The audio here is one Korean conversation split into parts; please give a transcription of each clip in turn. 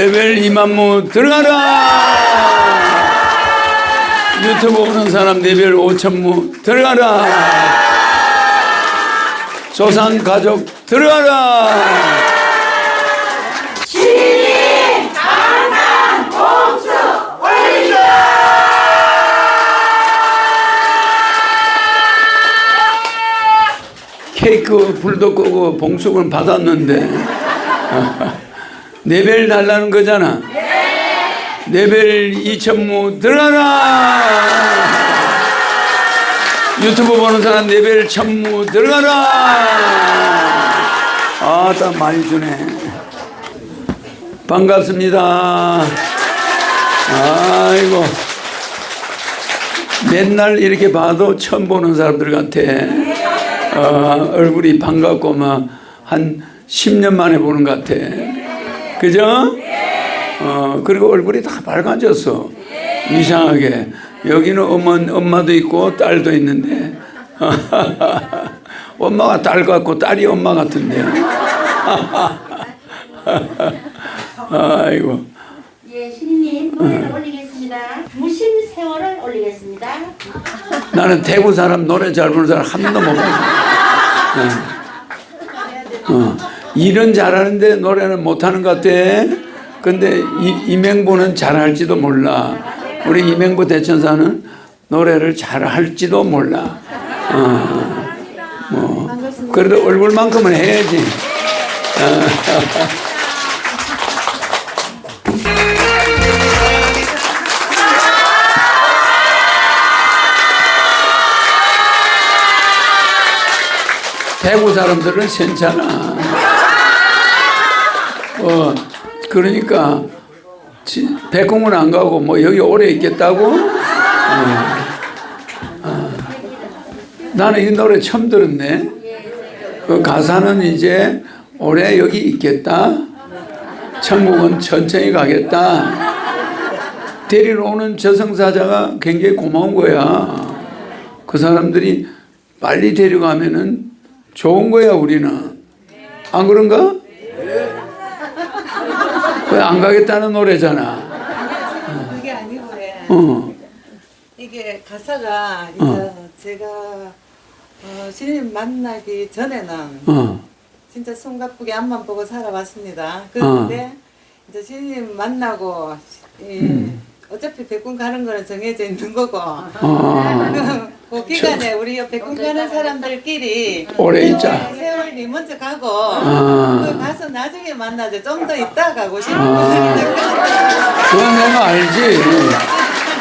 레벨 2만무 들어가라. 유튜브 보는 사람 레벨 5천무 들어가라. 조상 가족 들어가라. 시민 강남 봉투 올리자. 케이크 불도 끄고 봉숭을 받았는데 레벨 달라는 거잖아. 레벨 2천무 들어가라. 유튜브 보는 사람 레벨 1000무 들어가라. 딱 많이 주네. 반갑습니다. 아이고, 맨날 이렇게 봐도 처음 보는 사람들 같아. 얼굴이 반갑고 막 한 10년 만에 보는 것 같아. 그죠? 그리고 얼굴이 다 밝아졌어. 이상하게. 여기는 엄마도 있고 딸도 있는데 엄마가 딸 같고 딸이 엄마 같은데. 아이고. 예, 신인님 노래를 올리겠습니다. 무심 세월을 올리겠습니다. 나는 대구 사람 노래 잘 부르는 사람 한 번도 못 봤어. 일은 잘하는데 노래는 못하는 것 같아. 근데 이명부는 잘할지도 몰라. 우리 이명부 대천사는 노래를 잘할지도 몰라. 그래도 얼굴만큼은 해야지. 대구 사람들은 괜찮아. 그러니까 백공은 안 가고 뭐 여기 오래 있겠다고? 나는 이 노래 처음 들었네. 그 가사는 이제 오래 여기 있겠다. 천국은 천천히 가겠다. 데리러 오는 저승사자가 굉장히 고마운 거야. 그 사람들이 빨리 데려가면은 좋은 거야, 우리는. 안 그런가? 왜 안 가겠다는 노래잖아. 그게 아니고요. 이게 가사가 이제 제가 신인 만나기 전에는 진짜 숨가쁘게 앞만 보고 살아왔습니다. 그런데 이제 신인 만나고 어차피 백군 가는 거는 정해져 있는 거고 그 기간에 우리 백군 가는 사람들끼리 오래 있자. 세월이 먼저 가고 그 가서 나중에 만나자. 좀 더 있다 가고 싶은 그건 내가 알지.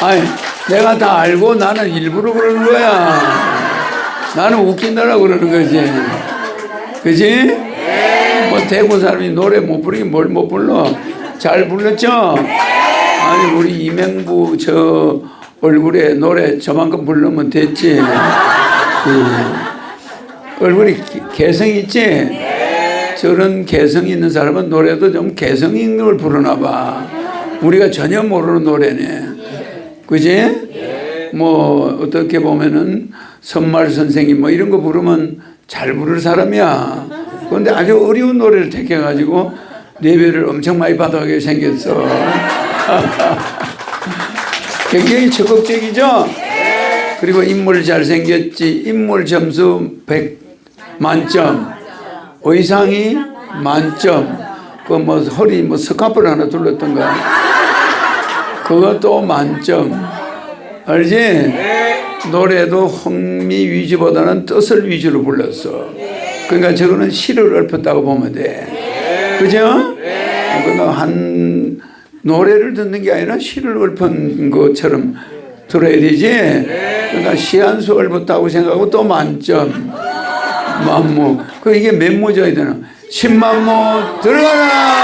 아니, 내가 다 알고 나는 일부러 그러는 거야. 나는 웃긴다라고 그러는 거지. 그지? 뭐 대구 사람이 노래 못 부르긴 뭘 못 불러. 잘 불렀죠? 아니, 우리 이명부 저 얼굴에 노래 저만큼 부르면 됐지. 얼굴이 개성 있지? 저런 개성 있는 사람은 노래도 좀 개성 있는 걸 부르나 봐. 우리가 전혀 모르는 노래네. 그지? 뭐 어떻게 보면은 선말 선생님 뭐 이런 거 부르면 잘 부를 사람이야. 그런데 아주 어려운 노래를 택해가지고 레벨을 엄청 많이 받아가게 생겼어. 굉장히 적극적이죠? 그리고 인물 잘생겼지. 인물 점수 100 만점. 의상이 만점. 그 뭐 허리 뭐 스카프를 하나 둘렀던가. 그것도 만점. 알지? 노래도 흥미 위주보다는 뜻을 위주로 불렀어. 그러니까 저거는 시를 읊었다고 보면 돼. 그죠? 그러니까 한 노래를 듣는 게 아니라 시를 읊은 것처럼 들어야 되지. 그러니까 시 한 수 읊었다고 생각하고 또 만점. 만무. 그 이게 몇 무져야 되나? 10만무 들어가라.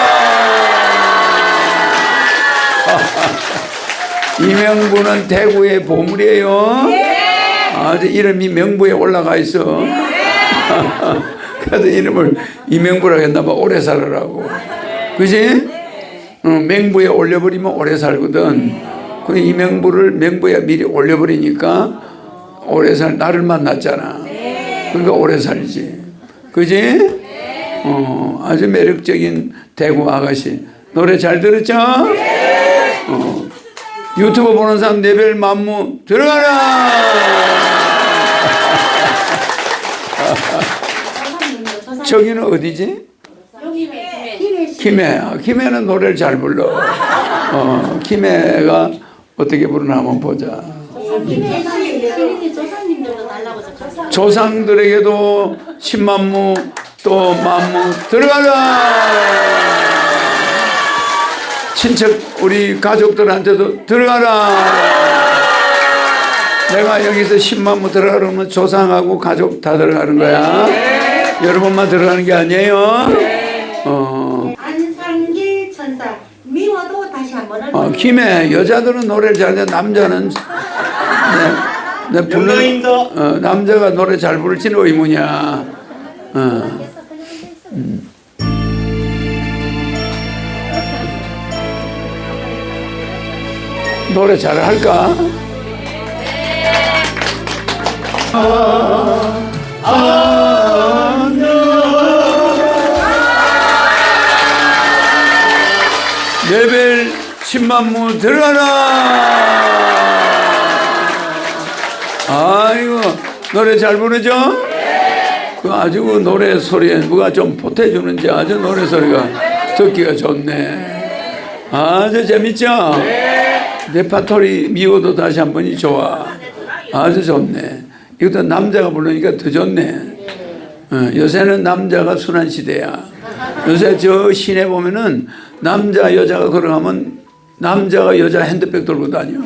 이명부는 대구의 보물이에요. 아주 이름이 명부에 올라가 있어. 그래서 이름을 이명부라고 했나 봐. 오래 살으라고. 그지? 맹부에 올려버리면 오래 살거든. 그 이명부를 맹부에 미리 올려버리니까 오래 살, 나를 만났잖아. 그러니까 오래 살지. 그지? 아주 매력적인 대구 아가씨. 노래 잘 들었죠? 유튜브 보는 사람 내별 만무 들어가라. 저기는 어디지? 김해. 김해는 노래를 잘 불러. 김해가 어떻게 부르나 한번 보자. 조상들에게도 10만무 또 만무 들어가라. 친척 우리 가족들한테도 들어가라. 내가 여기서 10만무 들어가면 조상하고 가족 다 들어가는 거야. 여러분만 들어가는 게 아니에요. 안상길 천사 미워도 다시 한번 김해 여자들은 노래를 잘해. 남자는 내 부르는 남자가 노래 잘 부를지는 의문이야. 노래 잘 할까? 레벨 10만무 들어가라. 아이고 노래 잘 부르죠? 그 아주 노래 소리에 누가 좀 보태주는지 아주 노래 소리가 듣기가 좋네. 아주 재밌죠? 레파토리 미워도 다시 한 번이 좋아. 아주 좋네. 이것도 남자가 부르니까 더 좋네. 요새는 남자가 순환 시대야. 요새 저 시내 보면은 남자 여자가 걸어가면 남자가 여자 핸드백 들고 다녀.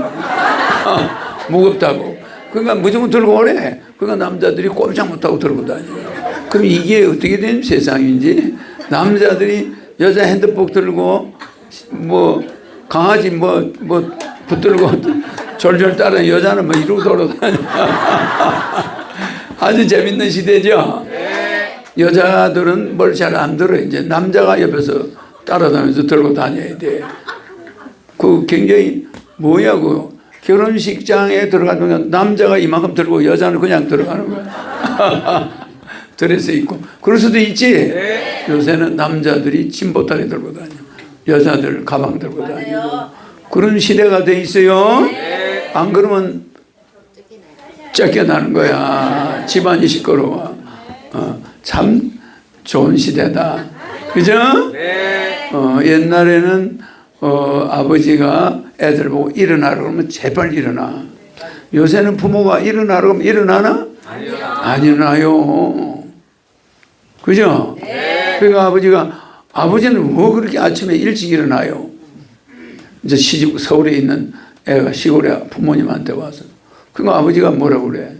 무겁다고. 그러니까 무조건 들고 오래. 그러니까 남자들이 꼼짝 못하고 들고 다녀. 그럼 이게 어떻게 된 세상인지. 남자들이 여자 핸드폰 들고 뭐 강아지 뭐 붙들고 졸졸 따라 여자는 뭐 이러고 돌아다녀. 아주 재밌는 시대죠. 여자들은 뭘 잘 안 들어. 이제 남자가 옆에서 따라다니면서 들고 다녀야 돼. 그 굉장히 뭐냐고. 결혼식장에 들어가면 남자가 이만큼 들고 여자는 그냥 들어가는 거야. 드레스 입고. 그럴 수도 있지. 요새는 남자들이 짐보따리 들고 다녀. 여자들 가방 들고 다니고. 그런 시대가 돼 있어요. 안 그러면 쫓겨나는 거야. 집안이 시끄러워. 참 좋은 시대다. 그죠? 옛날에는 아버지가 애들 보고 일어나라 그러면 제발 일어나. 요새는 부모가 일어나라 그러면 일어나나? 안 일어나요. 그죠? 그러니까 아버지는 뭐 그렇게 아침에 일찍 일어나요? 이제 시집 서울에 있는 애가 시골에 부모님한테 와서. 그러니까 아버지가 뭐라고 그래?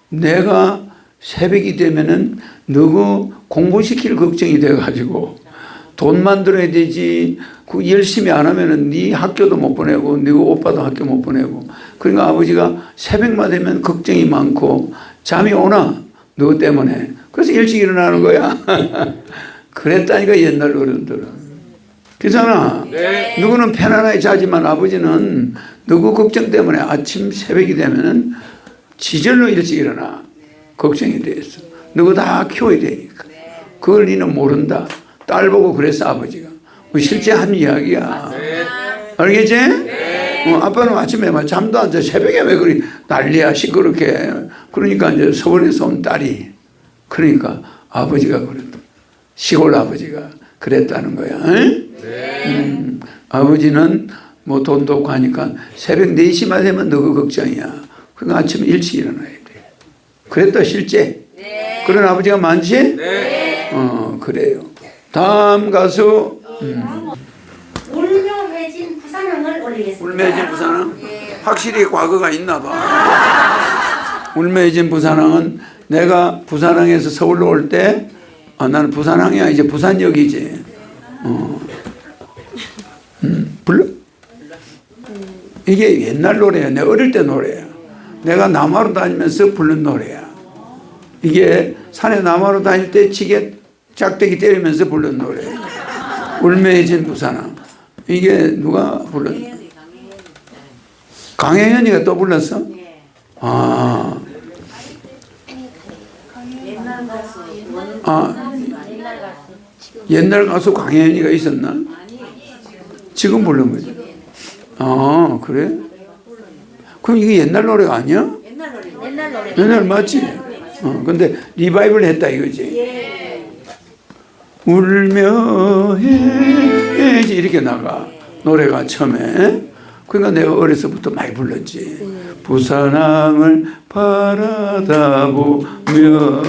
내가 새벽이 되면은 너고 공부시킬 걱정이 돼가지고 돈 만들어야 되지. 그 열심히 안 하면은 네 학교도 못 보내고 네 오빠도 학교 못 보내고. 그러니까 아버지가 새벽만 되면 걱정이 많고 잠이 오나 너 때문에. 그래서 일찍 일어나는 거야. 그랬다니까 옛날 어른들은. 그렇잖아. 누구는 편안하게 자지만 아버지는 누구 걱정 때문에 아침 새벽이 되면은 지절로 일찍 일어나. 걱정이 돼 있어. 누구 다 키워야 되니까. 그걸 니는 모른다. 딸 보고 그랬어 아버지가. 실제 한 이야기야. 알겠지? 아빠는 아침에 막 잠도 안 자. 새벽에 왜 그리 난리야 시끄럽게. 그러니까 이제 서울에서 온 딸이. 그러니까 아버지가 그랬다. 시골 아버지가 그랬다는 거야. 아버지는 뭐 돈도 없고 하니까 새벽 4시만 되면 너그 걱정이야. 그러니까 아침에 일찍 일어나야 돼. 그랬다 실제. 그런 아버지가 많지? 그래요. 다음 가수 울며해진 부산항을 올리겠습니다. 울매진 부산항? 확실히 과거가 있나 봐. 울매진 부산항은 내가 부산항에서 서울로 올 때 나는 부산항이야. 이제 부산역이지. 불러? 이게 옛날 노래야. 내 어릴 때 노래야. 내가 남하로 다니면서 부른 노래야. 이게 산에 남하로 다닐 때 지게 짝대기 때리면서 부른 노래야. 울매해진 부산항. 이게 누가 불렀어? 강혜연이가 또 불렀어? 아. 옛날 가수 강혜연이가 있었나? 지금 부른 거지. 아, 그래? 그럼 이게 옛날 노래가 아니야? 옛날 노래. 옛날 맞지? 근데 리바이벌 했다 이거지. 울며 해야지 이렇게 나가 노래가 처음에. 그러니까 내가 어려서부터 많이 불렀지. 부산항을 바라다 보며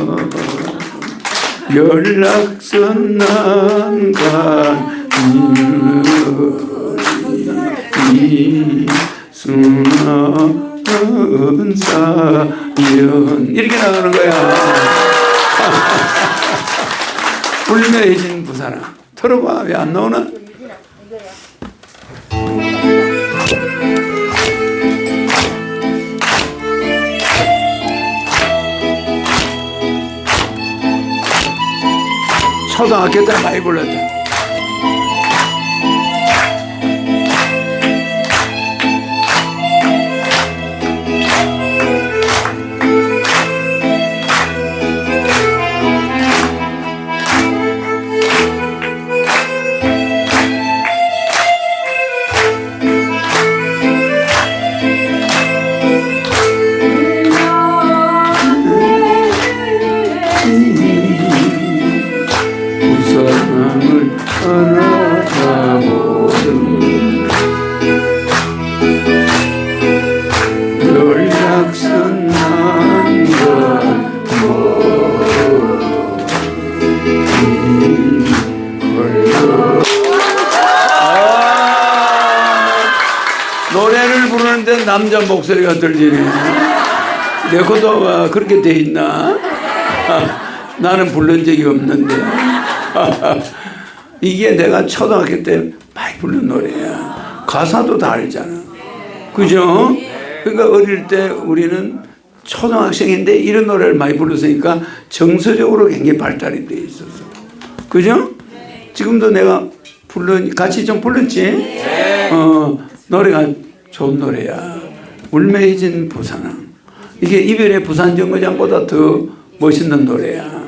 연락선 난간 이 수많은 사연 이렇게 나가는 거야. 울며해진 부산항 들어봐. 왜 안 나오나? 초등학교 때 많이 불렀다. 부산항을 바라보는 연락선 난간 노래를 부르는데 남자 목소리가 들리네. 내 것도 그렇게 돼 있나? 나는 부른 적이 없는데. 이게 내가 초등학교 때 많이 부른 노래야. 가사도 다 알잖아. 그죠? 그러니까 어릴 때 우리는 초등학생인데 이런 노래를 많이 불렀으니까 정서적으로 굉장히 발달이 돼 있었어. 그죠? 지금도 내가 같이 좀 불렀지? 노래가 좋은 노래야. 울매해진 부산항. 이게 이별의 부산정거장보다 더 멋있는 노래야.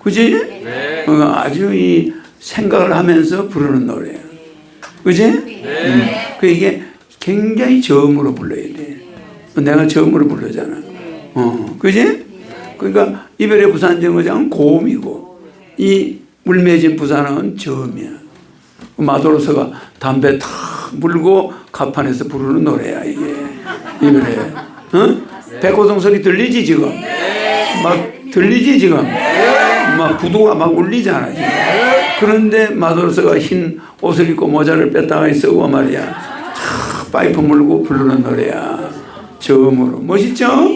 그지? 네. 아주 이 생각을 하면서 부르는 노래야. 그지? 네. 이게 굉장히 저음으로 불러야 돼. 내가 저음으로 부르잖아. 그지? 그러니까 이별의 부산정거장은 고음이고 이 울매진 부산항은 저음이야. 마도로서가 담배 탁 물고 가판에서 부르는 노래야 이게. 이별의. 백호동 소리 들리지 지금? 막 들리지 지금? 막 부두가 막 울리잖아 지금. 그런데 마도로서가 흰 옷을 입고 모자를 뺐다가 쓰고 말이야. 파이프 물고 부르는 노래야. 저음으로. 멋있죠?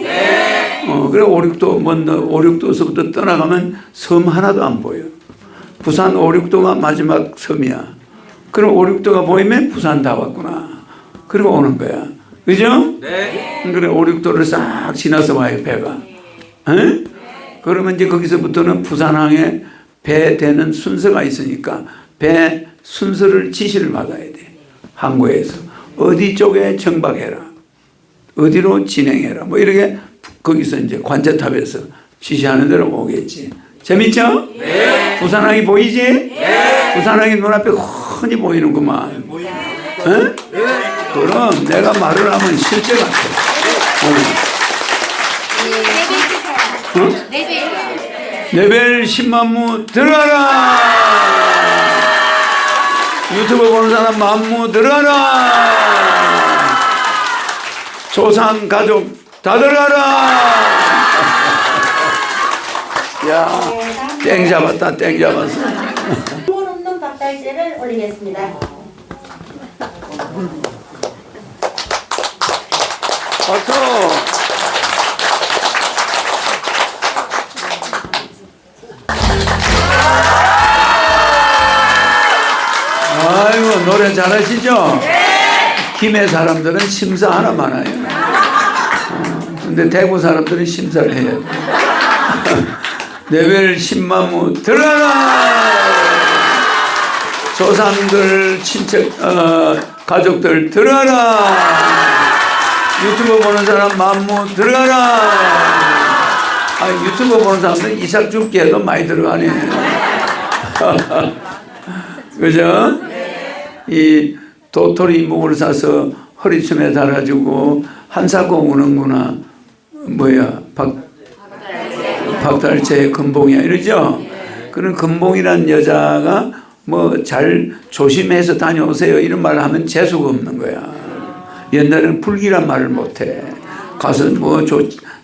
그래 오륙도서부터 떠나가면 섬 하나도 안 보여. 부산 오륙도가 마지막 섬이야. 그럼 오륙도가 보이면 부산 다 왔구나. 그리고 오는 거야. 그죠? 네. 그래 오륙도를 싹 지나서 와요 배가. 에? 그러면 이제 거기서부터는 부산항에 배 되는 순서가 있으니까 배 순서를 지시를 받아야 돼. 항구에서 어디 쪽에 정박해라, 어디로 진행해라, 뭐 이렇게 거기서 이제 관제탑에서 지시하는 대로 오겠지. 재밌죠? 네. 부산항이 보이지? 네. 부산항이 눈앞에 흔히 보이는구만. 네. 네. 그럼 내가 말을 하면 실제 같아. 레벨 10만무 들어가라. 유튜브 보는 사람 만무 들어가라. 조상 가족 다 들어가라. 야, 땡 잡았다, 땡 잡았어. 돈 없는 밥달재를 올리겠습니다. 박수. 아이고 노래 잘하시죠? 김해 사람들은 심사 하나만 해요. 근데 대구 사람들은 심사를 해요. 레벨 10만무 들어가라. 조상들 친척 가족들 들어가라. 유튜브 보는 사람 만무 들어가라. 유튜브 보는 사람들은 이삭 죽기 해도 많이 들어가네. 그죠? 이 도토리 묵을 사서 허리춤에 달아주고 한사코 우는구나. 뭐야? 박달재 금봉이야. 이러죠? 그런 금봉이란 여자가 뭐 잘 조심해서 다녀오세요. 이런 말을 하면 재수가 없는 거야. 옛날에는 불길한 말을 못해. 가서 뭐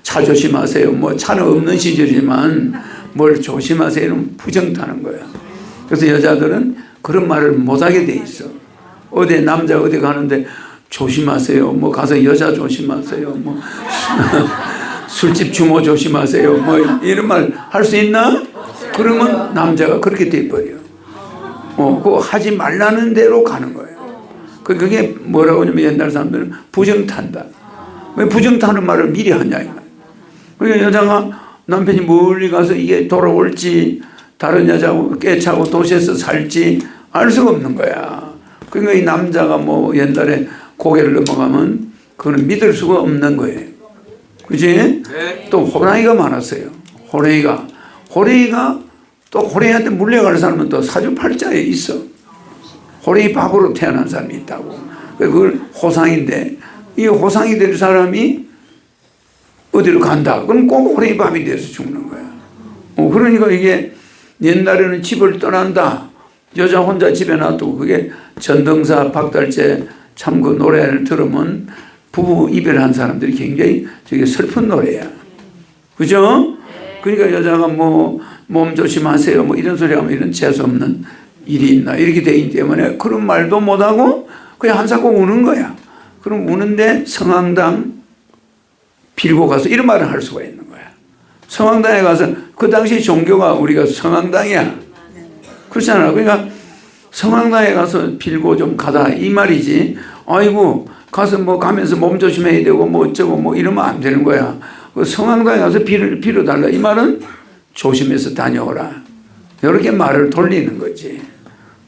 차 조심하세요. 뭐 차는 없는 시절이지만 뭘 조심하세요. 이러면 부정타는 거야. 그래서 여자들은 그런 말을 못하게 돼 있어. 어디 남자 어디 가는데 조심하세요. 뭐 가서 여자 조심하세요. 뭐 술집 주모 조심하세요. 뭐 이런 말 할 수 있나? 그러면 남자가 그렇게 돼버려. 그거 하지 말라는 대로 가는 거예요. 그게 뭐라고 하냐면 옛날 사람들은 부정탄다. 왜 부정타는 말을 미리 하냐. 그러니까 여자가 남편이 멀리 가서 이게 돌아올지 다른 여자하고 깨차고 도시에서 살지 알 수가 없는 거야. 그러니까 이 남자가 뭐 옛날에 고개를 넘어가면 그거는 믿을 수가 없는 거예요. 그지? 네. 또 호랑이가 많았어요. 호랑이가 또 호랑이한테 물려갈 사람은 또 사주팔자에 있어. 호랑이 밥으로 태어난 사람이 있다고. 그걸 호상인데 이 호상이 될 사람이 어디로 간다. 그럼 꼭 호랑이 밥이 돼서 죽는 거야. 그러니까 이게 옛날에는 집을 떠난다. 여자 혼자 집에 놔두고 그게 전등사 박달재 참 그 노래를 들으면 부부 이별한 사람들이 굉장히 되게 슬픈 노래야. 그죠? 그러니까 여자가 뭐 몸 조심하세요. 뭐 이런 소리 하면 이런 재수없는 일이 있나. 이렇게 되기 때문에 그런 말도 못하고 그냥 한사코 우는 거야. 그럼 우는데 성황당 빌고 가서 이런 말을 할 수가 있는 거야. 성황당에 가서 그 당시 종교가 우리가 성황당이야. 그렇잖아. 그러니까 성황당에 가서 빌고 좀 가다 이 말이지. 아이고 가서 뭐 가면서 몸 조심해야 되고 뭐 어쩌고 뭐 이러면 안 되는 거야. 그 성황당에 가서 빌어달라. 이 말은 조심해서 다녀오라. 이렇게 말을 돌리는 거지.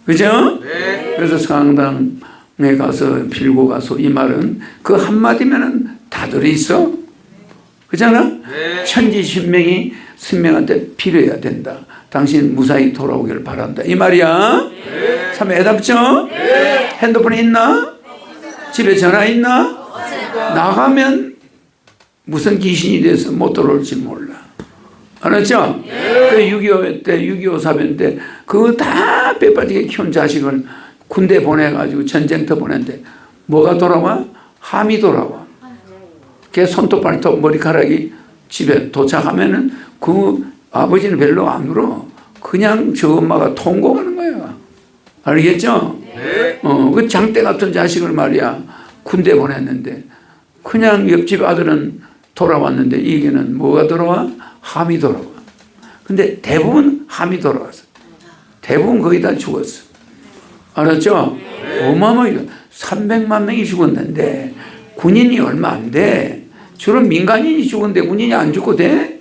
그죠? 네. 그래서 성황당에 가서 빌고 가서 이 말은 그 한마디면은 다 들어있어. 그잖아? 네. 천지신명이 신명한테 빌어야 된다. 당신 무사히 돌아오기를 바란다. 이 말이야. 네. 참 애답죠? 네. 핸드폰 있나? 집에 전화 있나? 나가면 무슨 귀신이 돼서 못 들어올지 몰라. 알았죠? 그 6.25 때, 6.25 사변 때, 그거 다 빼빠지게 키운 자식을 군대 보내가지고 전쟁터 보냈는데, 뭐가 돌아와? 함이 돌아와. 걔 손톱, 발톱, 머리카락이 집에 도착하면은 그 아버지는 별로 안 울어. 그냥 저 엄마가 통곡하는 거야. 알겠죠? 네. 그 장대 같은 자식을 말이야. 군대 보냈는데, 그냥 옆집 아들은 돌아왔는데, 이게는 뭐가 돌아와? 함이 돌아와. 근데 대부분 함이 돌아왔어. 대부분 거의 다 죽었어. 알았죠? 어마어마하게 300만 명이 죽었는데 군인이 얼마 안 돼. 주로 민간인이 죽었는데 군인이 안 죽고 돼?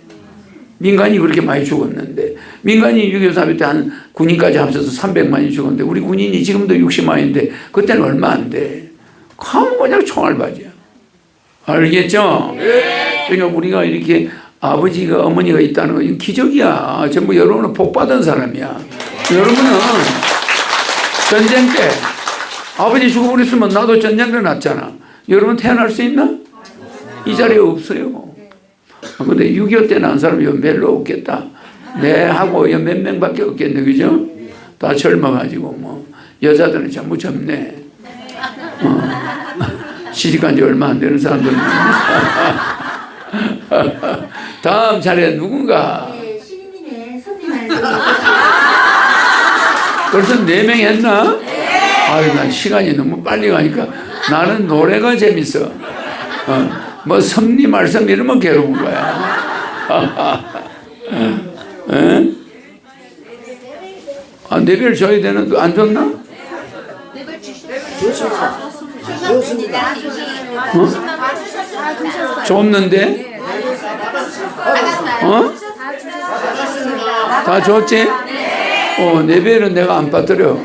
민간이 그렇게 많이 죽었는데 민간이 6.25 사변 때 한 군인까지 합쳐서 300만이 죽었는데 우리 군인이 지금도 60만인데 그때는 얼마 안 돼. 가면 그냥 총알바지야. 알겠죠? 그러니까 우리가 이렇게 아버지가 어머니가 있다는 건 기적이야. 전부 여러분은 복받은 사람이야. 여러분은 전쟁 때 아버지 죽어버렸으면 나도 전쟁 때 났잖아. 여러분 태어날 수 있나? 이 자리에 없어요. 근데 6.25 때 난 사람이 별로 없겠다. 내하고 몇 명밖에 없겠네. 그죠? 다 젊어가지고 뭐 여자들은 전부 젊네. 시집간 지 얼마 안 되는 사람들은 다음 차례 누군가? 네, 시민님의 손님 말씀. 벌써 4명 했나? 아유, 난 시간이 너무 빨리 가니까 나는 노래가 재밌어. 뭐 섭리 말씀 이러면 괴로운 거야. 에? 아, 내별 줘야 되는, 안 줬나? 줬는데? 다 줬지? 내 별은 내가 안 빠뜨려.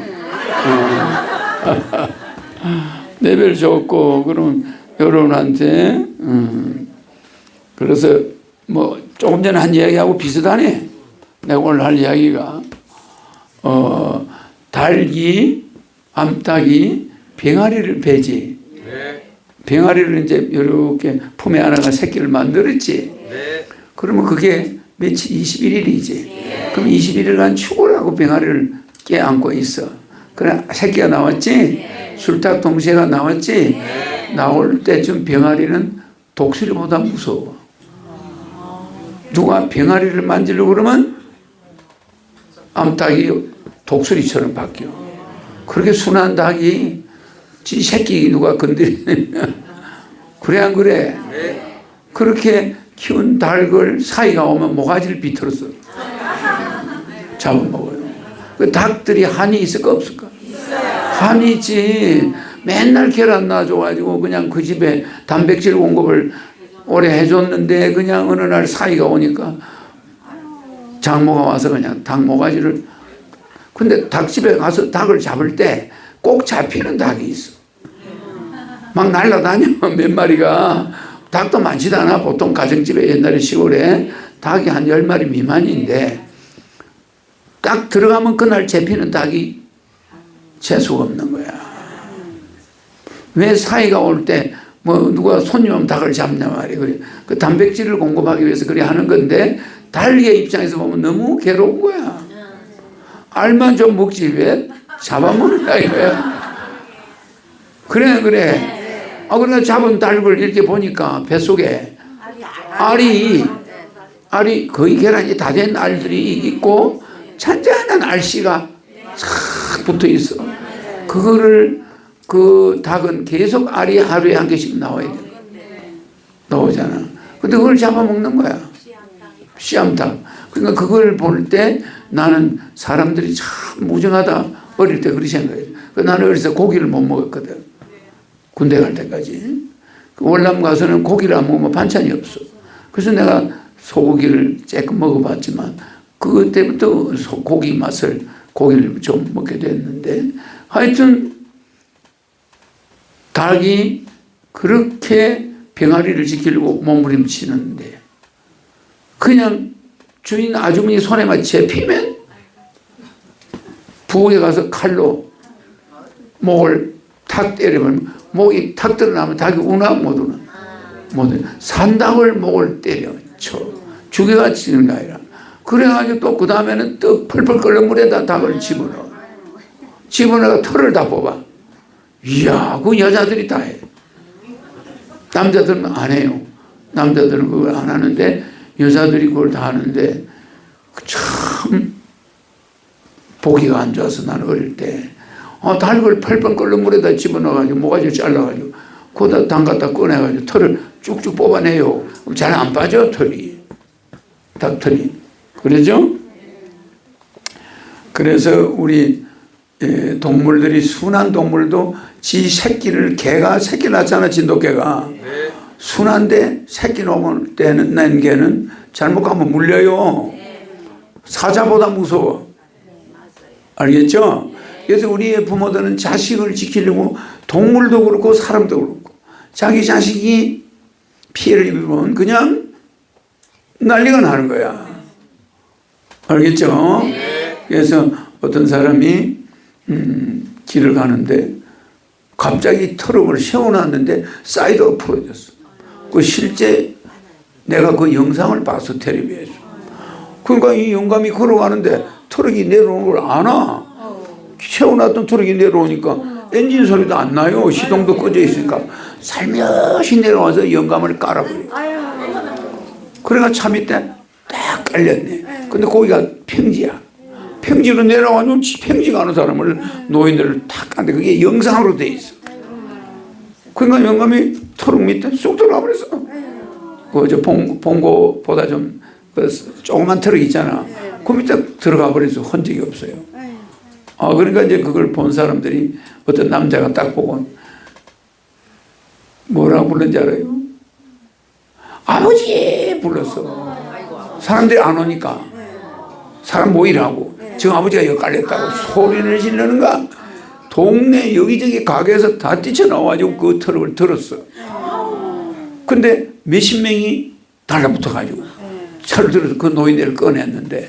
내 별 줬고, 그럼 여러분한테, 그래서 뭐 조금 전에 한 이야기하고 비슷하네. 내가 오늘 할 이야기가, 닭이, 암탉이 병아리를 베지. 네. 병아리를 이제 이렇게 품에 안아가 새끼를 만들었지. 네. 그러면 그게 며칠 21일이지. 그럼 21일간 죽으라고 병아리를 껴안고 있어. 그래 새끼가 나왔지. 술닭 동시가 나왔지. 나올 때쯤 병아리는 독수리보다 무서워. 누가 병아리를 만지려고 그러면 암탉이 독수리처럼 바뀌어. 그렇게 순한 닭이 지 새끼 누가 건드리면 그래 안 그래? 그렇게 키운 닭을 사이가 오면 모가지를 비틀었어. 잡아먹어요. 그 닭들이 한이 있을까 없을까? 한이 있지. 맨날 계란 놔줘가지고 그냥 그 집에 단백질 공급을 오래 해줬는데 그냥 어느 날 사이가 오니까 장모가 와서 그냥 닭 모가지를. 근데 닭집에 가서 닭을 잡을 때 꼭 잡히는 닭이 있어. 막 날라다녀 몇 마리가. 닭도 많지도 않아. 보통 가정집에 옛날에 시골에 닭이 한 10마리 미만인데 딱 들어가면 그날 잡히는 닭이 재수가 없는 거야. 왜 사이가 올 때 뭐 누가 손님 오면 닭을 잡냐 말이야. 그래. 그 단백질을 공급하기 위해서 그래 하는 건데 닭의 입장에서 보면 너무 괴로운 거야. 알만 좀 먹지 왜 잡아먹는다 이거야. 그래. 그러니까 잡은 닭을 이렇게 보니까 뱃속에 알이 거의 계란이 다 된 알들이 있고 잔잔한 알씨가 싹 붙어 있어. 그거를 그 닭은 계속 알이 하루에 한 개씩 나와야 돼. 나오잖아. 근데 그걸 잡아먹는 거야. 씨암탉. 그러니까 그걸 볼 때 나는 사람들이 참 무정하다. 어릴 때 그렇게 생각해. 나는 어릴 때 고기를 못 먹었거든. 군대 갈 때까지. 월남 가서는 고기를 안 먹으면 반찬이 없어. 그래서 내가 소고기를 조금 먹어봤지만 그때부터 고기 맛을 고기를 좀 먹게 됐는데 하여튼 닭이 그렇게 병아리를 지키려고 몸부림치는데 그냥 주인 아주머니 손에만 잡히면 부엌에 가서 칼로 목을 탁 때리면 목이 탁 드러나면 닭이 우나 못 우나. 못 우나. 산닭을 목을 때려 쳐. 죽여가 치는 게 아니라. 그래가지고 또 그 다음에는 또 펄펄 끓는 물에다 닭을 집어넣어. 집어넣어가 털을 다 뽑아. 이야, 그 여자들이 다 해. 남자들은 안 해요. 남자들은 그걸 안 하는데 여자들이 그걸 다 하는데 참 보기가 안 좋아서 나는 어릴 때 닭을 펄펄 끓는 물에다 집어넣어가지고 모가지를 잘라가지고 거기다 담갔다 꺼내가지고 털을 쭉쭉 뽑아내요. 잘 안 빠져 털이. 닭털이. 그러죠? 그래서 우리 동물들이 순한 동물도 지 새끼를 개가 새끼 낳잖아. 진돗개가. 순한데 새끼 놓을 때는 낸 개는 잘못 가면 물려요. 사자보다 무서워. 알겠죠? 그래서 우리의 부모들은 자식을 지키려고 동물도 그렇고 사람도 그렇고 자기 자식이 피해를 입으면 그냥 난리가 나는 거야. 알겠죠? 그래서 어떤 사람이 길을 가는데 갑자기 트럭을 세워놨는데 사이드가 풀어졌어. 그 실제 내가 그 영상을 봤어. 텔레비에서. 그러니까 이 영감이 걸어가는데 트럭이 내려오는 걸 안 와. 세워놨던 트럭이 내려오니까 엔진 소리도 안 나요. 시동도 꺼져 있으니까 살며시 내려와서 영감을 깔아버려. 그래가 차 밑에 딱 깔렸네. 근데 거기가 평지야. 평지로 내려와서 평지 가는 사람을 노인들을 탁 까는데 그게 영상으로 돼 있어. 그러니까 영감이 트럭 밑에 쑥 들어가 버렸어. 그 봉고보다 좀 조그만 트럭 있잖아. 그 밑에 들어가 버려서 흔적이 없어요. 그러니까 이제 그걸 본 사람들이 어떤 남자가 딱 보고 뭐라고 불렀는지 알아요? 아버지 불렀어. 사람들이 안 오니까 사람 모이라고. 지금 아버지가 여기 깔렸다고 소리를 지르는가. 동네 여기저기 가게에서 다 뛰쳐나와가지고 그 트럭을 들었어. 근데 몇십 명이 달라붙어가지고 차를 들어서 그 노인네를 꺼냈는데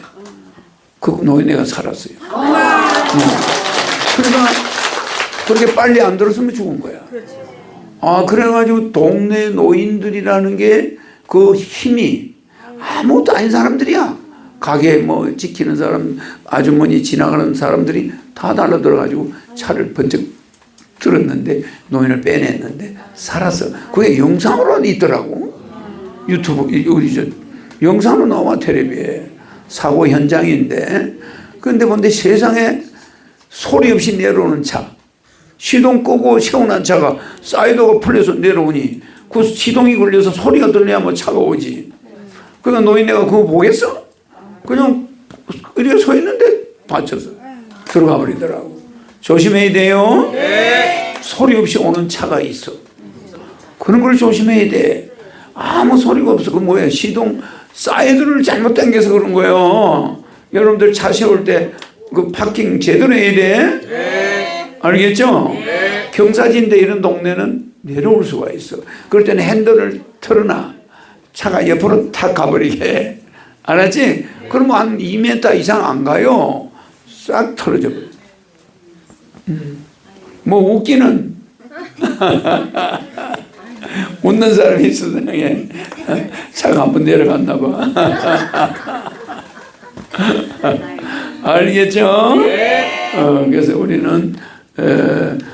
그 노인네가 살았어요. 그러니까 그렇게 빨리 안 들었으면 죽은 거야. 그래가지고 동네 노인들이라는 게 그 힘이 아무것도 아닌 사람들이야. 가게 뭐 지키는 사람, 아주머니 지나가는 사람들이 다 달라들어가지고 차를 번쩍 들었는데 노인을 빼냈는데 살았어. 그게 영상으로 있더라고. 유튜브 우리 저 영상으로 나와 텔레비에. 사고 현장인데 그런데 뭔데 세상에 소리 없이 내려오는 차, 시동 끄고 세워놓은 차가 사이드가 풀려서 내려오니 그 시동이 걸려서 소리가 들려야 뭐 차가 오지. 그러니까 노인네가 그거 보겠어? 그냥 이렇게 서 있는데 받쳐서 들어가 버리더라고. 조심해야 돼요. 소리 없이 오는 차가 있어. 그런 걸 조심해야 돼. 아무 소리가 없어. 그 뭐야, 시동 사이드를 잘못 당겨서 그런 거예요. 여러분들 차 세울 때 그 파킹 제대로 해야 돼. 알겠죠? 경사진데 이런 동네는 내려올 수가 있어. 그럴 때는 핸들을 틀어놔. 차가 옆으로 탁 가버리게. 알았지? 그러면 한 2m 이상 안 가요. 싹 털어져 버려. 뭐 웃기는 웃는 사람이 있어. 세상에. 차가 한번 내려갔나 봐. 알겠죠? 그래서 우리는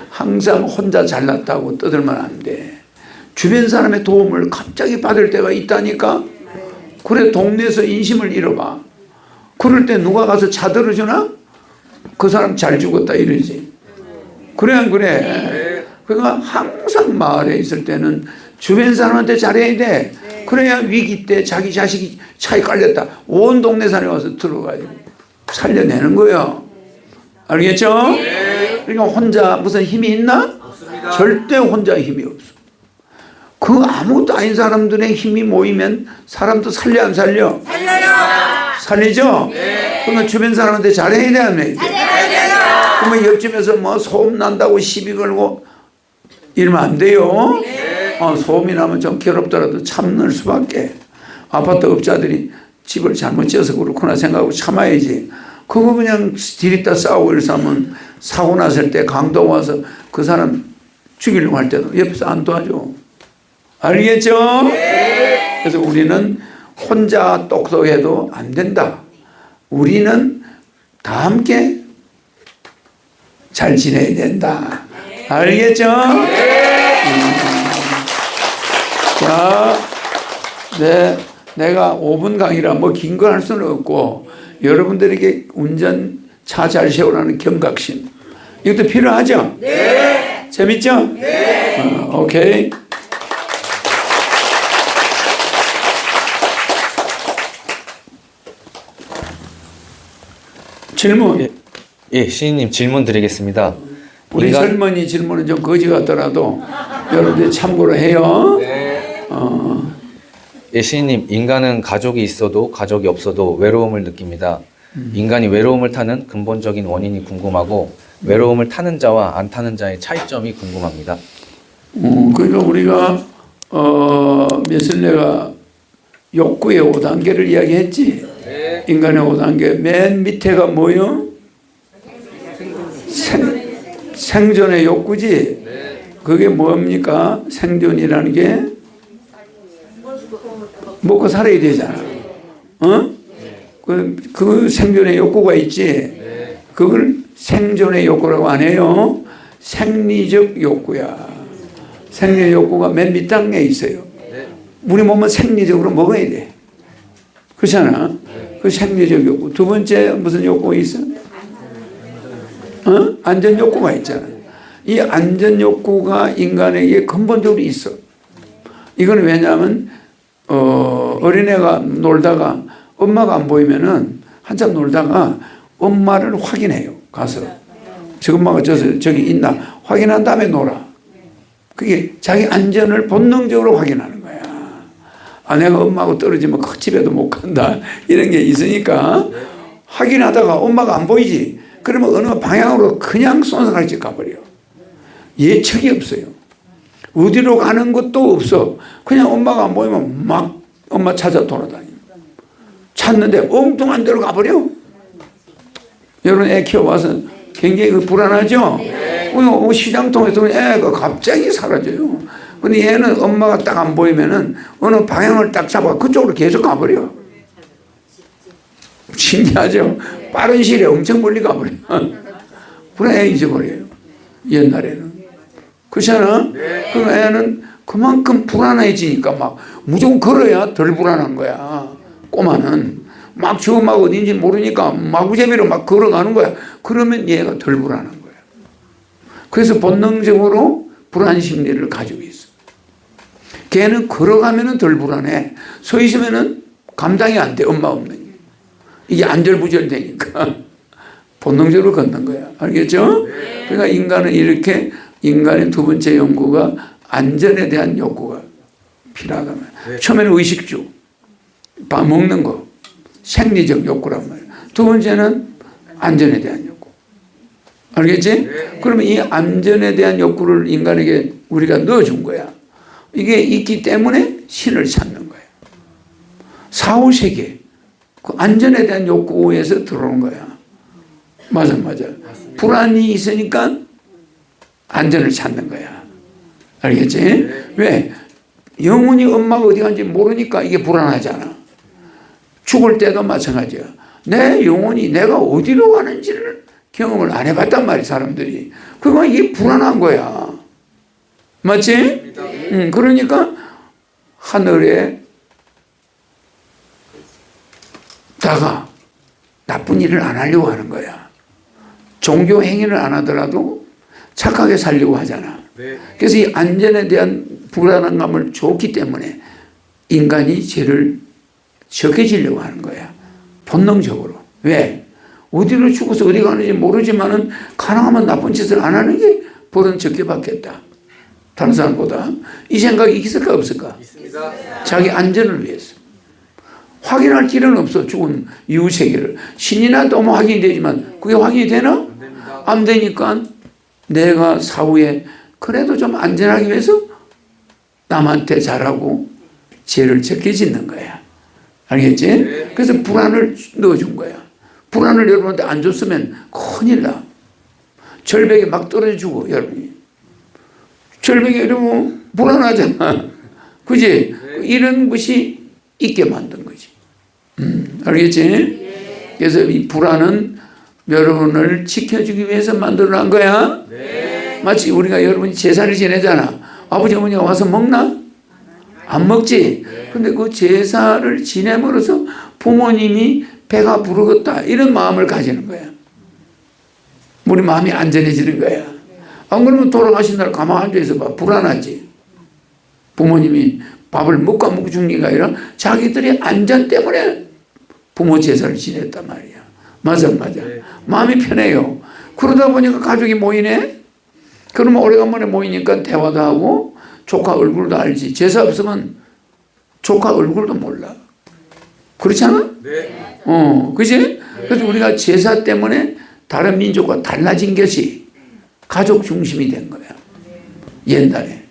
항상 혼자 잘났다고 떠들면 안 돼. 주변 사람의 도움을 갑자기 받을 때가 있다니까. 그래, 동네에서 인심을 잃어봐. 그럴 때 누가 가서 차 들어주나? 그 사람 잘 죽었다 이러지. 그래 안 그래? 그러니까 항상 마을에 있을 때는 주변 사람한테 잘해야 돼. 그래야 위기 때 자기 자식이 차에 깔렸다, 온 동네 사람이 와서 들어가지고 살려내는 거예요. 알겠죠? 그러니까 혼자 무슨 힘이 있나? 없습니다. 절대 혼자 힘이 없어. 그 아무것도 아닌 사람들의 힘이 모이면 사람도 살려 안 살려? 살려요. 살리죠? 그러면 주변 사람한테 잘해야 돼, 안 해야 돼? 그러면 옆집에서 뭐 소음 난다고 시비 걸고 이러면 안 돼요. 소음이 나면 좀 괴롭더라도 참을 수밖에. 아파트 업자들이 집을 잘못 지어서 그렇구나 생각하고 참아야지. 그거 그냥 디리다 싸우고 이래서 하면 사고 났을 때 강도 와서 그 사람 죽이려고 할 때도 옆에서 안 도와줘. 알겠죠? 그래서 우리는 혼자 똑똑해도 안 된다. 우리는 다 함께 잘 지내야 된다. 알겠죠? 자, 내가 5분 강의라 뭐 긴 거 할 수는 없고, 여러분들에게 운전 차 잘 세우라는 경각심, 이것도 필요하죠? 네. 재밌죠? 네. 오케이. 질문. 예, 시인님 질문 드리겠습니다. 우리 젊은이 질문은 좀 거지 같더라도 여러분들 참고로 해요. 예, 시인님, 인간은 가족이 있어도 가족이 없어도 외로움을 느낍니다. 인간이 외로움을 타는 근본적인 원인이 궁금하고 외로움을 타는 자와 안 타는 자의 차이점이 궁금합니다. 그러니까 우리가 메슬레가 욕구의 5단계를 이야기했지. 인간의 5단계 맨 밑에가 뭐요? 생존의 욕구지. 그게 뭡니까? 생존이라는 게 먹고 살아야 되잖아. 그 생존의 욕구가 있지. 그걸 생존의 욕구라고 안 해요. 생리적 욕구야. 생리적 욕구가 맨 밑단계에 있어요. 우리 몸은 생리적으로 먹어야 돼. 그렇잖아. 그 생리적 욕구. 두 번째 무슨 욕구가 있어? 안전 욕구가 있잖아. 이 안전 욕구가 인간에게 근본적으로 있어. 이거는 왜냐하면 어린애가 놀다가 엄마가 안 보이면은 한참 놀다가 엄마를 확인해요. 가서 저 엄마가 저기 있나 확인한 다음에 놀아. 그게 자기 안전을 본능적으로 확인하는 거야. 내가 엄마하고 떨어지면 그 집에도 못 간다, 이런 게 있으니까 확인하다가 엄마가 안 보이지. 그러면 어느 방향으로 그냥 쏜살같이 가버려. 예측이 없어요. 어디로 가는 것도 없어. 그냥 엄마가 안 보이면 막 엄마 찾아 돌아다니. 찾는데 엉뚱한 데로 가버려. 여러분 애 키워봐서 굉장히 불안하죠? 시장 통해서 애가 갑자기 사라져요. 근데 얘는 엄마가 딱 안 보이면은 어느 방향을 딱 잡아 그쪽으로 계속 가버려. 신기하죠? 빠른 시일에 엄청 멀리 가버려. 그래 애 잊어버려요. 옛날에는. 그렇잖아? 그럼 애는 그만큼 불안해지니까 막 무조건 걸어야 덜 불안한 거야. 꼬마는. 막 저 막 어딘지 모르니까 마구잡이로 막 걸어가는 거야. 그러면 얘가 덜 불안한 거야. 그래서 본능적으로 불안 심리를 가지고 있어. 걔는 걸어가면은 덜 불안해. 서 있으면은 감당이 안 돼. 엄마 없는 게. 이게 안절부절 되니까 본능적으로 걷는 거야. 알겠죠? 그러니까 인간은 이렇게 인간의 두 번째 욕구가 안전에 대한 욕구가 필요하단 말이야. 처음에는 의식주, 밥 먹는 거, 생리적 욕구란 말이야. 두 번째는 안전에 대한 욕구. 알겠지? 그러면 이 안전에 대한 욕구를 인간에게 우리가 넣어준 거야. 이게 있기 때문에 신을 찾는 거야. 사후세계, 그 안전에 대한 욕구에서 들어오는 거야. 맞아. 불안이 있으니까 안전을 찾는 거야. 알겠지? 왜? 영혼이 엄마가 어디 간지 모르니까 이게 불안하잖아. 죽을 때도 마찬가지야. 내 영혼이 내가 어디로 가는지를 경험을 안 해봤단 말이야, 사람들이. 그러니까 이게 불안한 거야. 맞지? 그러니까 하늘에 다가 나쁜 일을 안 하려고 하는 거야. 종교 행위를 안 하더라도 착하게 살려고 하잖아. 그래서 이 안전에 대한 불안한 감을 줬기 때문에 인간이 죄를 적게 지려고 하는 거야. 본능적으로. 왜? 어디로 죽어서 어디 가는지 모르지만은 가능하면 나쁜 짓을 안 하는 게 벌은 적게 받겠다. 다른 사람보다. 이 생각이 있을까 없을까? 있습니다. 자기 안전을 위해서. 확인할 길은 없어. 죽은 이후 세계를. 신이나 또 뭐 확인이 되지만 그게 확인이 되나? 안 되니까 내가 사후에 그래도 좀 안전하기 위해서 남한테 잘하고 죄를 적게 짓는 거야. 알겠지? 그래서 불안을 넣어준 거야. 불안을 여러분한테 안 줬으면 큰일 나. 절벽에 막 떨어져 죽어, 여러분이. 절벽에 이러면 불안하잖아. 그지? 이런 것이 있게 만든 거지. 알겠지? 그래서 이 불안은 여러분을 지켜주기 위해서 만들어낸 거야. 마치 우리가 여러분이 제사를 지내잖아. 아버지 어머니가 와서 먹나? 안 먹지. 근데 그 제사를 지냄으로써 부모님이 배가 부르겠다 이런 마음을 가지는 거야. 우리 마음이 안전해지는 거야. 안 그러면 돌아가신 날 가만히 앉아있어 봐. 불안하지. 부모님이 밥을 먹고 안 먹고 죽는 게 아니라 자기들의 안전 때문에 부모 제사를 지냈단 말이야. 맞아. 마음이 편해요. 그러다 보니까 가족이 모이네. 그러면 오래간만에 모이니까 대화도 하고 조카 얼굴도 알지. 제사 없으면 조카 얼굴도 몰라. 그렇잖아? 그지? 그래서 우리가 제사 때문에 다른 민족과 달라진 것이 가족 중심이 된 거야. 옛날에.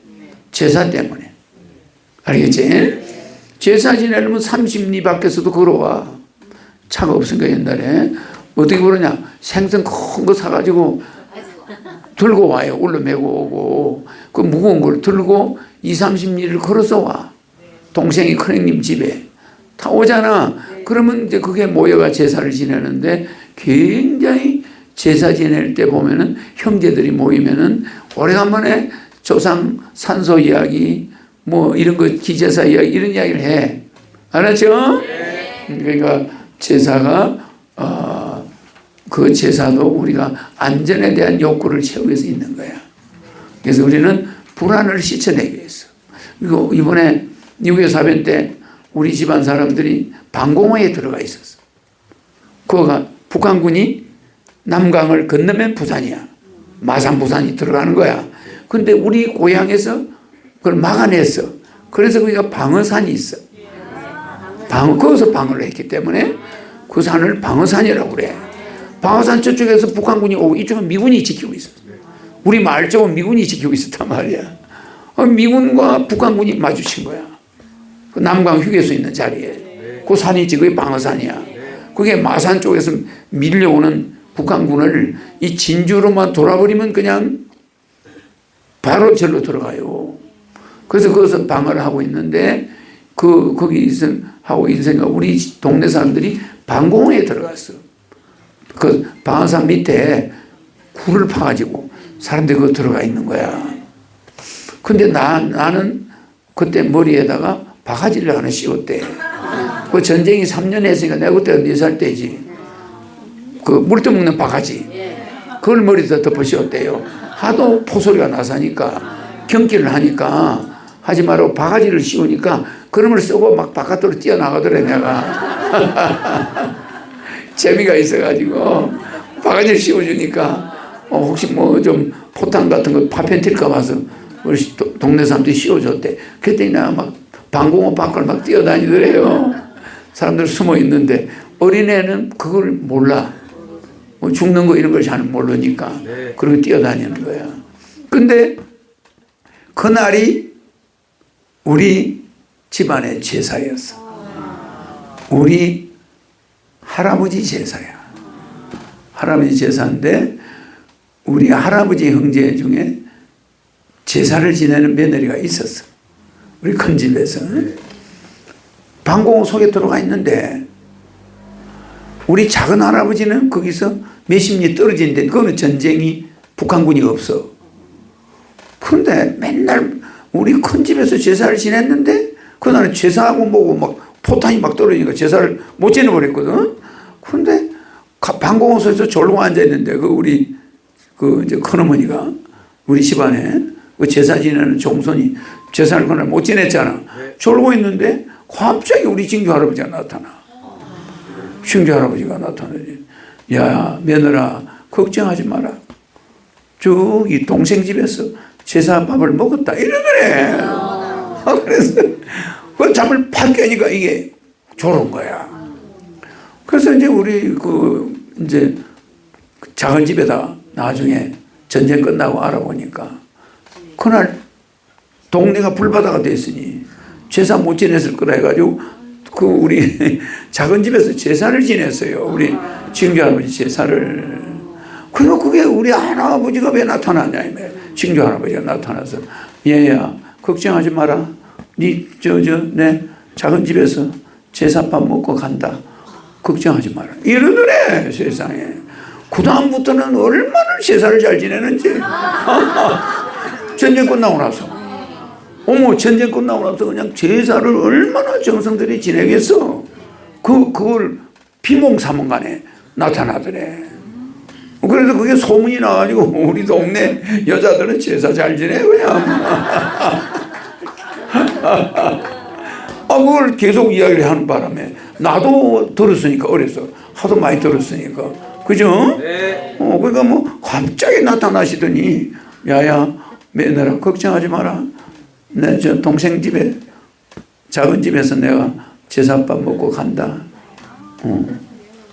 제사 때문에. 알겠지? 제사 지내려면 30리 밖에서도 걸어와. 차가 없으니까 옛날에. 어떻게 그러냐? 생선 큰 거 사가지고 들고 와요. 올라매고 오고. 그 무거운 걸 들고 20-30리를 걸어서 와. 동생이 큰형님 집에. 다 오잖아. 그러면 이제 그게 모여가 제사를 지내는데 굉장히 제사 지낼 때 보면은 형제들이 모이면은 오래간만에 조상 산소 이야기 뭐 이런 거 기제사 이야기 이런 이야기를 해. 알았죠? 그러니까 제사가 그 제사도 우리가 안전에 대한 욕구를 채우기 위해서 있는 거야. 그래서 우리는 불안을 씻어내기 위해서. 그리고 이번에 6.25 사변 때 우리 집안 사람들이 방공호에 들어가 있었어. 그거가 북한군이 남강을 건너면 부산이야. 마산 부산이 들어가는 거야. 근데 우리 고향에서 그걸 막아냈어. 그래서 거기가 방어산이 있어. 거기서 방어를 했기 때문에 그 산을 방어산이라고 그래. 방어산 저쪽에서 북한군이 오고 이쪽은 미군이 지키고 있어. 우리 마을 쪽은 미군이 지키고 있었단 말이야. 미군과 북한군이 마주친 거야. 그 남강 휴게소 있는 자리에. 그 산이 지금 방어산이야. 그게 마산 쪽에서 밀려오는 북한군을 이 진주로만 돌아버리면 그냥 바로 절로 들어가요. 그래서 거기서 방어를 하고 있는데 거기서 하고 있으니까 우리 동네 사람들이 방공호에 들어갔어. 그 방어산 밑에 굴을 파가지고 사람들이 거기 들어가 있는 거야. 근데 나는 그때 머리에다가 바가지를 하나 씌웠대. 그 전쟁이 3년 했으니까 내가 그때 4살 때지. 그 물도 먹는 바가지. 그걸 머리에다 덮어 씌웠대요. 하도 포소리가 나서니까 경기를 하니까 하지 말고 바가지를 씌우니까 그놈을 쓰고 막 바깥으로 뛰어나가더래 내가. 재미가 있어가지고 바가지를 씌워주니까 혹시 뭐 좀 포탄 같은 거 파편 튈까 봐서 우리 동네 사람들이 씌워줬대. 그랬더니 내가 막 방공호 밖을 막 뛰어다니더래요. 사람들 숨어 있는데 어린애는 그걸 몰라. 뭐 죽는 거 이런 걸 잘 모르니까 그렇게 뛰어다니는 거야. 근데 그날이 우리 집안의 제사였어. 우리 할아버지 제사야. 할아버지 제사인데 우리 할아버지 형제 중에 제사를 지내는 며느리가 있었어. 우리 큰 집에서. 방공호 속에 들어가 있는데 우리 작은 할아버지는 거기서 몇십 리 떨어지는데 그거는 전쟁이 북한군이 없어. 그런데 맨날 우리 큰 집에서 제사를 지냈는데 그날은 제사하고 뭐고 막 포탄이 막 떨어지니까 제사를 못 지내버렸거든. 그런데 방공호소에서 졸고 앉아있는데 우리 이제 큰어머니가 우리 집안에 그 제사 지내는 종손이 제사를 그날 못 지냈잖아. 졸고 있는데 갑자기 우리 증조 할아버지가 나타나. 증조 할아버지가 나타나지. 야, 며느라, 걱정하지 마라. 저기 동생 집에서 제사밥을 먹었다. 이러더래. 그래서 그 잠을 팍 깨니까 이게 졸은 거야. 그래서 이제 우리 이제 작은 집에다 나중에 전쟁 끝나고 알아보니까 그날 동네가 불바다가 됐으니 제사 못 지냈을 거라 해가지고 우리 작은 집에서 제사를 지냈어요. 우리 증조 할아버지 제사를. 그리고 그게 우리 할아버지가 왜 나타나냐. 증조 할아버지가 나타나서 얘야 걱정하지 마라. 네 내 작은 집에서 제사밥 먹고 간다. 걱정하지 마라. 이러더래 세상에. 그 다음부터는 얼마나 제사를 잘 지내는지. 전쟁 끝나고 나서. 어머, 전쟁 끝나고 나서 그냥 제사를 얼마나 정성들이 지내겠어. 그걸 비몽사몽간에 나타나더래. 그래서 그게 소문이 나가지고 우리 동네 여자들은 제사 잘 지내 그냥. 그걸 계속 이야기를 하는 바람에 나도 들었으니까 어려서 하도 많이 들었으니까 그죠? 네. 그러니까 뭐 갑자기 나타나시더니 야야 며느라 걱정하지 마라. 내 저 동생 집에 작은 집에서 내가 제사밥 먹고 간다.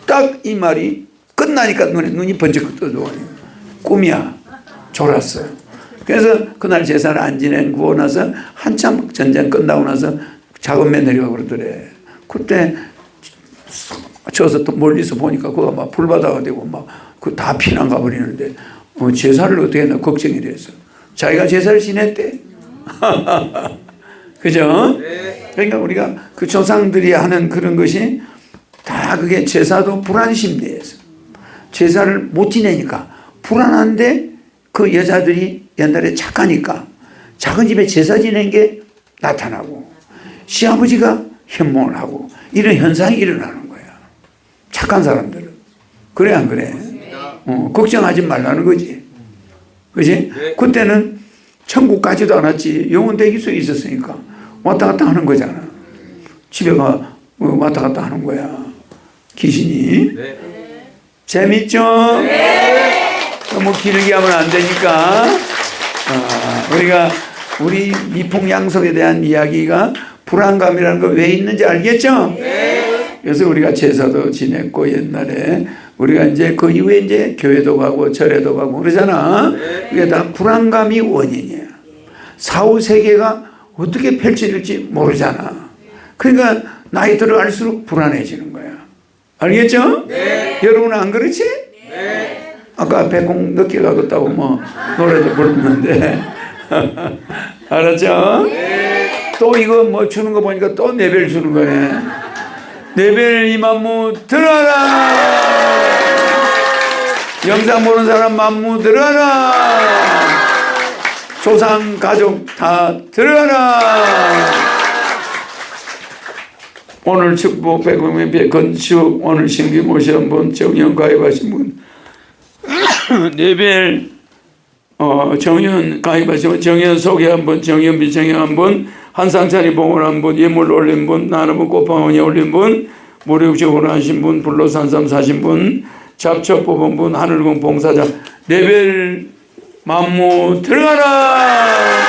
딱 이 말이 끝나니까 눈이 번쩍 떠져. 꿈이야. 졸았어. 그래서 그날 제사를 안 지내고 나서 한참 전쟁 끝나고 나서 작은 며느리가 그러더래. 그때 저서 또 멀리서 보니까 그거 막 불바다가 되고 막 그 다 피난 가버리는데 제사를 어떻게 했나 걱정이 됐어. 자기가 제사를 지냈대. 그죠? 그러니까 우리가 그 조상들이 하는 그런 것이 다 그게 제사도 불안심대에서 제사를 못 지내니까 불안한데 그 여자들이 옛날에 착하니까 작은 집에 제사 지낸 게 나타나고 시아버지가 현몽을 하고 이런 현상이 일어나는 거야. 착한 사람들은. 그래 안 그래? 걱정하지 말라는 거지. 그지? 그때는 천국 가지도 않았지. 영혼 대기소에 있었으니까 왔다 갔다 하는 거잖아. 집에 왔다 갔다 하는 거야. 귀신이. 재밌죠? 너무 길게 하면 안 되니까. 우리가 우리 미풍양속에 대한 이야기가 불안감이라는 거 왜 있는지 알겠죠? 그래서 우리가 제사도 지냈고 옛날에 우리가 이제 그 이후에 이제 교회도 가고 절에도 가고 그러잖아. 그게 다 불안감이 원인이야. 사후 세계가 어떻게 펼쳐질지 모르잖아. 그러니까 나이 들어갈수록 불안해지는 거야. 알겠죠? 여러분은 안 그렇지? 아까 백공 늦게 가겠다고 뭐 노래도 불렀는데 알았죠? 또 이거 뭐 주는 거 보니까 또 네벨 주는 거네. 네벨 이 만무 들어라. 영상 보는 사람 만무 들어라. 조상 가족 다 들어라. 오늘 축복 백음의 건축 오늘 신기 모시는 분 정연 가입하신 분 네벨 정연 가입하신 분 정연 소개한 분 정연 비정연 분 한상찬이 봉헌 한 분 예물 올린 분 나눔은 꽃방울이 올린 분 무료적으로 하신 분 불로산삼 사신 분 잡초 뽑은 분 하늘궁 봉사자 네벨 만무 들어가라.